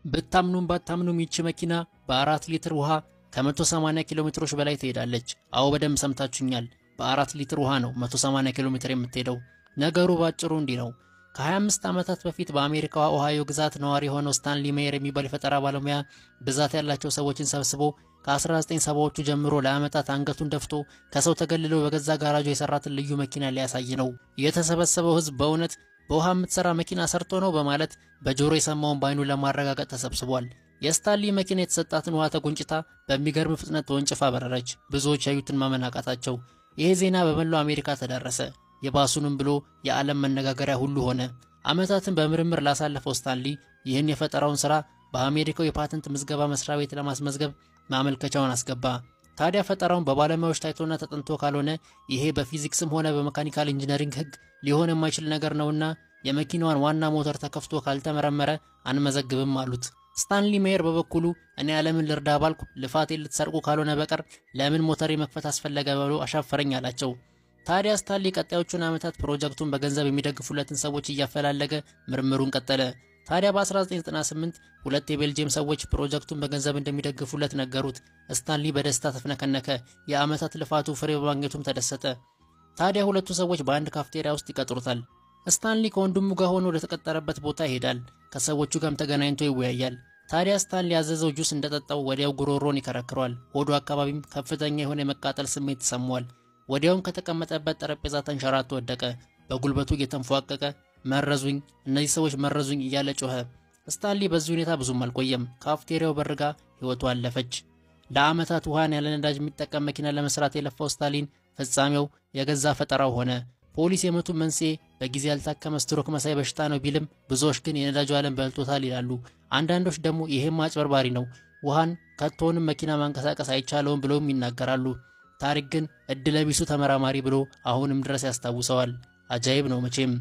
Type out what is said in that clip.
በታምኑም ባታምኑም ይቺ መኪና በ4 ሊትር ውሃ ከ180 ኪሎ ሜትሮች በላይ ትሄዳለች። አዎ በደም ሰምታችሁኛል። በ4 ሊትር ውሃ ነው 180 ኪሎ ሜትር የምትሄደው። ነገሩ ባጭሩ እንዲህ ነው። ከ25 ዓመታት በፊት በአሜሪካዋ ኦሃዮ ግዛት ነዋሪ የሆነው ስታንሊ ሜየር የሚባል የፈጠራ ባለሙያ ብዛት ያላቸው ሰዎችን ሰብስቦ ከ1970ዎቹ ጀምሮ ለዓመታት አንገቱን ደፍቶ ከሰው ተገልሎ በገዛ ጋራጁ የሰራትን ልዩ መኪና ሊያሳይ ነው። የተሰበሰበው ህዝብ በእውነት በውሃ የምትሰራ መኪና ሰርቶ ነው በማለት በጆሮ የሰማውን ባይኑ ለማረጋገጥ ተሰብስቧል። የስታንሊ መኪና የተሰጣትን ውሃ ተጎንጭታ በሚገርም ፍጥነት ተወንጭፋ በረረች። ብዙዎች ያዩትን ማመን አቃታቸው። ይሄ ዜና በመላው አሜሪካ ተዳረሰ። የባሱንም ብሎ የዓለም መነጋገሪያ ሁሉ ሆነ። ዓመታትን በምርምር ላሳለፈው ስታንሊ ይህን የፈጠራውን ሥራ በአሜሪካው የፓተንት ምዝገባ መስሪያ ቤት ለማስመዝገብ ማመልከቻውን አስገባ። ታዲያ ፈጠራውን በባለሙያዎች ታይቶና ተጠንቶ ካልሆነ ይሄ በፊዚክስም ሆነ በመካኒካል ኢንጂነሪንግ ህግ ሊሆን የማይችል ነገር ነውና የመኪናዋን ዋና ሞተር ተከፍቶ ካልተመረመረ አንመዘግብም አሉት። ስታንሊ ሜየር በበኩሉ እኔ ዓለምን ልርዳ ባልኩ ልፋቴን ልትሰርቁ ካልሆነ በቀር ለምን ሞተር መክፈት አስፈለገ ብሎ አሻፈረኝ አላቸው። ታዲያ ስታንሊ ቀጣዮቹን ዓመታት ፕሮጀክቱን በገንዘብ የሚደግፉለትን ሰዎች እያፈላለገ ምርምሩን ቀጠለ። ታዲያ በ1998 ሁለት የቤልጂየም ሰዎች ፕሮጀክቱን በገንዘብ እንደሚደግፉለት ነገሩት። ስታንሊ በደስታ ተፍነከነከ። የዓመታት ልፋቱ ፍሬ በማግኘቱም ተደሰተ። ታዲያ ሁለቱ ሰዎች በአንድ ካፍቴሪያ ውስጥ ይቀጥሩታል። ስታንሊ ከወንድሙ ጋር ሆኖ ወደ ተቀጠረበት ቦታ ይሄዳል። ከሰዎቹ ጋርም ተገናኝቶ ይወያያል። ታዲያ ስታንሊ ያዘዘው ጁስ እንደጠጣው ወዲያው ጉሮሮን ይከረክረዋል። ሆዱ አካባቢም ከፍተኛ የሆነ የመቃጠል ስሜት ተሰማዋል። ወዲያውም ከተቀመጠበት ጠረጴዛ ተንሸራቶ ወደቀ። በጉልበቱ እየተንፏቀቀ መረዙኝ፣ እነዚህ ሰዎች መረዙኝ እያለ ጮኸ። ስታንሊ በዚህ ሁኔታ ብዙም አልቆየም። ካፍቴሪያው በርጋ ህይወቱ አለፈች። ለዓመታት ውሃን ያለ ነዳጅ የሚጠቀም መኪና ለመስራት የለፋው ስታንሊን ፍጻሜው የገዛ ፈጠራው ሆነ። ፖሊስ የሞቱ መንስኤ በጊዜ ያልታከመ ስትሮክ መሳይ በሽታ ነው ቢልም ብዙዎች ግን የነዳጁ ዓለም በልጦታል ይላሉ። አንዳንዶች ደግሞ ይሄም አጭበርባሪ ነው፣ ውሃን ከቶንም መኪና ማንቀሳቀስ አይቻለውም ብለውም ይናገራሉ። ታሪክ ግን እድለቢሱ ተመራማሪ ብሎ አሁንም ድረስ ያስታውሰዋል። አጃይብ ነው መቼም።